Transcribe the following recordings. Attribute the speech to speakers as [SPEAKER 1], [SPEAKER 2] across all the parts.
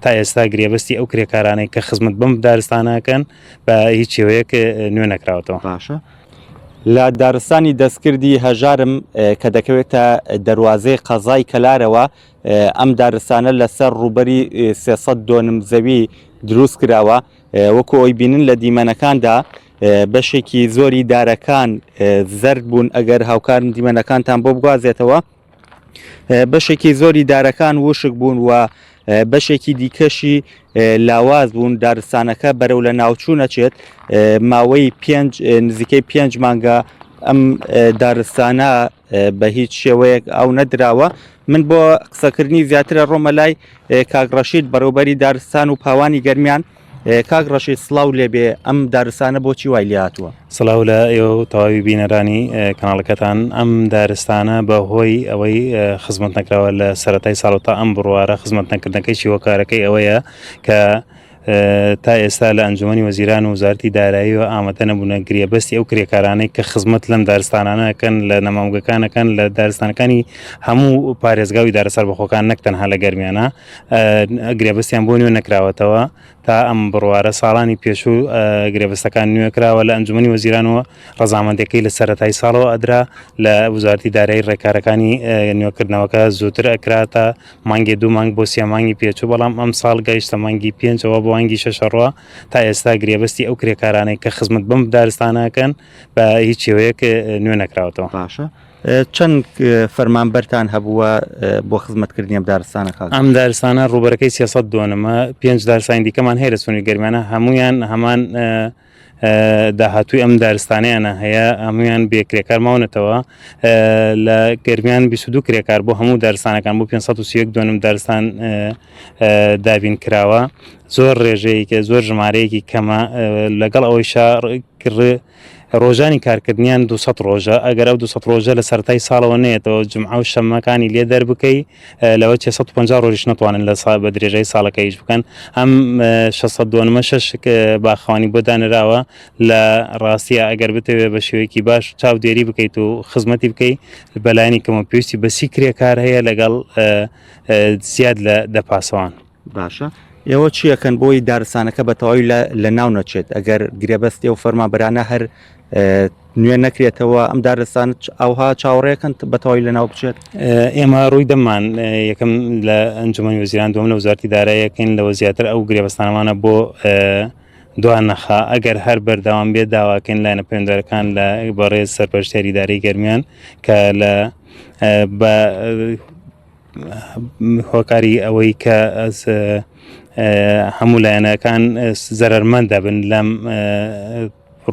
[SPEAKER 1] تا ئێستا گرێبەستی ئەو کرێکارانەی کە خزمەت بەم دارستانەکەن بە هیچ شێوەیەک نوێ نەکراوەتەوە.
[SPEAKER 2] باشە لە دارستانی دەستکردی هەژارم کە دەکەوێتە دەواازەی قەزای کەلارەوە ئەم دارستانە لەسەر ڕوبەری 300 دۆنم زەوی دروست کراوە. وەکو ئەوی بینن لە دیمەنەکاندا بەشێکی زۆری دارەکان زەرد بوون ئەگەر هاوکارن دیمەنەکانتان بۆ بگوازێتەوە، بەشێکی زۆری دارەکان وشک بوون و بەشێکی دیکەشی لاواز بوون. دارستانەکە بەرەو لە ناوچوو نەچێت، ماوەی نزیکەی 5 مانگە ئەم دارستانە بە هیچ شێوەیەک ئەو نەدراوە. من بۆ قسەکردنی زیاترە ڕۆمە لای کاک ڕەشید بەڕێوەبەری دارستان و پاوانی گەرمیان. کاک ڕەشید سڵاو لێبێ، ئەم دارستانە بۆچی وای لێ هاتووە؟
[SPEAKER 1] سڵاو لە ئێوە تەواوی بینەرانی کەناڵەکەتان. ئەم دارستانە بەهۆی ئەوەی خزمەت نەکراوە لە سەرەتای ساڵ تا ئەم بڕوارە خزمەت نەکردنەکەی شیوەکارەکەی ئەوەیە کە تا ئێستا لە ئەنجومەنی وەزیران و وزارەتی دارایی و ئامادە نەبوونە گرێبەستی ئەو کرێکارانەی کە خزمەت لەم دارستانانەکەن لە نەمامگەکانەکەن لە دارستانەکانی هەموو پارێزگاوی دارەسەر بەخۆکان نەک تەنها لە گەرمیانە گرێبەستیان بۆ نوێ نەکراوەتەوە. تا ئەم بڕوارە ساڵانی پێشوو گرێبەستەکان نوێکراوە لە ئەنجومەنی وەزیرانەوە ڕەزامەندەکەی لە سەرەتای ساڵەوە ئەدرا لە وزارەتی دارایی ڕێکارەکانی نوێکردنەوەکە زووتر ئەکراتە مانگی 2 مانگ بۆ 3 مانگی پێچوو، بەڵام ئەم ساڵ گەیشتە مانگی 5ەوە بۆ مانگی 6 ڕۆ. تا ئێستا گرێبەستی ئەو کرێکارانەی کە خزمەت بەم دارستانەکەن بە هیچ شێوەیەک نوێ نەکراوەتەوە.
[SPEAKER 2] باشە چەند فەرمانبەرتان هەبووە بۆ خزمەتکردنی ئەم دارستانە؟
[SPEAKER 1] ئەم دارستانە ڕوبەرەکەی 300 دۆنمە، 5 دارستانی دیکەمان هەیە لە سونی گەرمیانە، هەمویان هەمان داهاتووی ئەم دارستانیانە هەیە، هەمویان بێکرێکار ماونەتەوە. لە گەرمیان 22 کرێکار بۆ هەموو دارستانەکان بۆ 531 دۆنم دارستان دابین کراوە. زۆر ڕێژەیەکە زۆر ژمارەیەکی کەمە لەگەڵ ئەوەی شار ڕۆژانی کارکردنیان 200 ڕۆژە. ئەگەر ئەو 200 ڕۆژە لە سەرەتای ساڵەوە نێتەوە جمعە و شەمەکانی لێ دەربکەی لەوە 650 ڕۆژیش ناتوانن لە بە درێژەی ساڵەکەیش بکەن. ئەم 600 دۆنمە 6 باخەوانی بۆ دانراوە لە ڕاستیە ئەگەر بتەوێت بە شێوەیەکی باش چاودێری بکەیت و خزمەتی بکەیت بەلایانی کەمە پێویستی بە 30 کرێکار هەیە لەگەڵ زیاد لە دەپاسەوان.
[SPEAKER 2] باشە ئێوە چیەکەن بۆی دارستانەکە بە تەواوی لە ناو نەچێت؟ ئەگەر گرێبەستی و فەرمانبەرانە هەر نوێ نەکرێتەوە ئەم دارستان ئەوها چاوەڕێکن بە تەواوی لە ناو بچێت؟
[SPEAKER 1] ئێمە ڕووی دەمان یەکەم لە ئەنجومەنی وەزیران، دووەم لە وزارەتی داراییەکەین لەوە زیاتر ئەو گرێبەستانەمانە بۆ دوان نەخا ئەگەر هەر بەردەوام بێت داواکەین لایەنە پەیوەندیدارەکان لە بەڕێز سەرپەرشتیاری دارایی گەرمیان کە لە بە هۆکاری ئەوەی کە هەموو لایەنەکان زەرمەندە بن لەم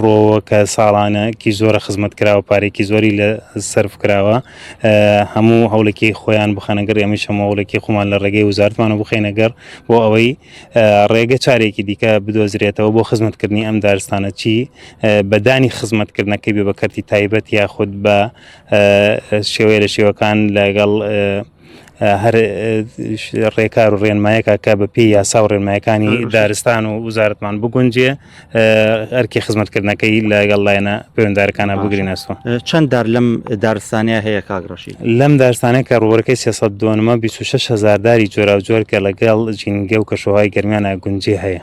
[SPEAKER 1] ڕۆوە کە ساڵانەکی زۆرە خزمەت کراوە، پارێکی زۆری لە سەرف کراوە، هەموو هەوڵێکی خۆیان بخەنەگەر ئەمیش هەموو هەوڵێکی خۆمان لە ڕێگەی وزارەتمانە بخەینەگەر بۆ ئەوەی ڕێگە چارێکی دیکە بدۆزرێتەوە بۆ خزمەتکردنی ئەم دارستانە، چی بەدانی خزمەتکردنەکەی بێ بە کەرتی تایبەت یاخود بە شێوەیە لە شێوەکان لەگەڵ هەر ڕێکار و ڕێنمایەکە کە بە پێی یاسا و ڕێنمایەکانی دارستان و وزارەتمان بگونجێ ئەرکی خزمەتکردنەکەی لەگەڵ لایەنە پەیوەندیدارەکانە بگرینەوە.
[SPEAKER 2] چەند دار لەم دارستانەیە هەیە کاک ڕەشید؟
[SPEAKER 1] لەم دارستانەیە کە ڕوبەرەکەی 300 دۆنمە 26,000 داری جۆراوجۆر کە لەگەڵ جینگە و کەشوهای گەرمیانە گونجێ هەیە.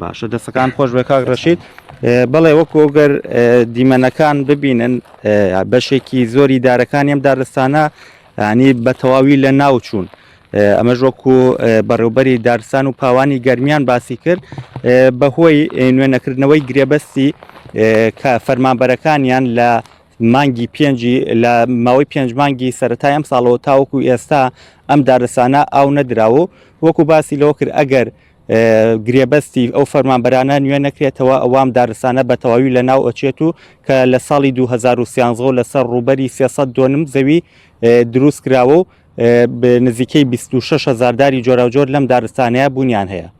[SPEAKER 2] باشە دەستەکان خۆش بێ کاک ڕەشید. بەڵێ وەکو ئەگەر دیمەنەکان ببینن بەشێکی زۆری دارەکانی ئەم دارستانە ینی بە تەواوی لە ناو چوون. ئەمەش وەکو بەڕێوەبەری دارستان و پاوانی گەرمیان باسی کرد بەهۆی نوێ نەکردنەوەی گرێبەستی کە فەرمانبەرەکانیان لە مانگی 5 لە ماوەی 5 مانگی سەرەتای ئەم ساڵەوە تاوەکو ئێستا ئەم دارستانە ئاو نەدراوە. وەکو باسی لەوە کرد ئەگەر گرێبەستی ئەو فەرمانبەرانە نوێ نەکرێتەوە ئەوام دارستانە بە تەواوی لە ناو ئەچێت و کە لە ساڵی 2013 لەسەر ڕوبەری 300 دۆنم زەوی دروست کراوە و نزیکەی 26,000 داری جۆراوجۆر لەم دارستانەیە بوونیان هەیە.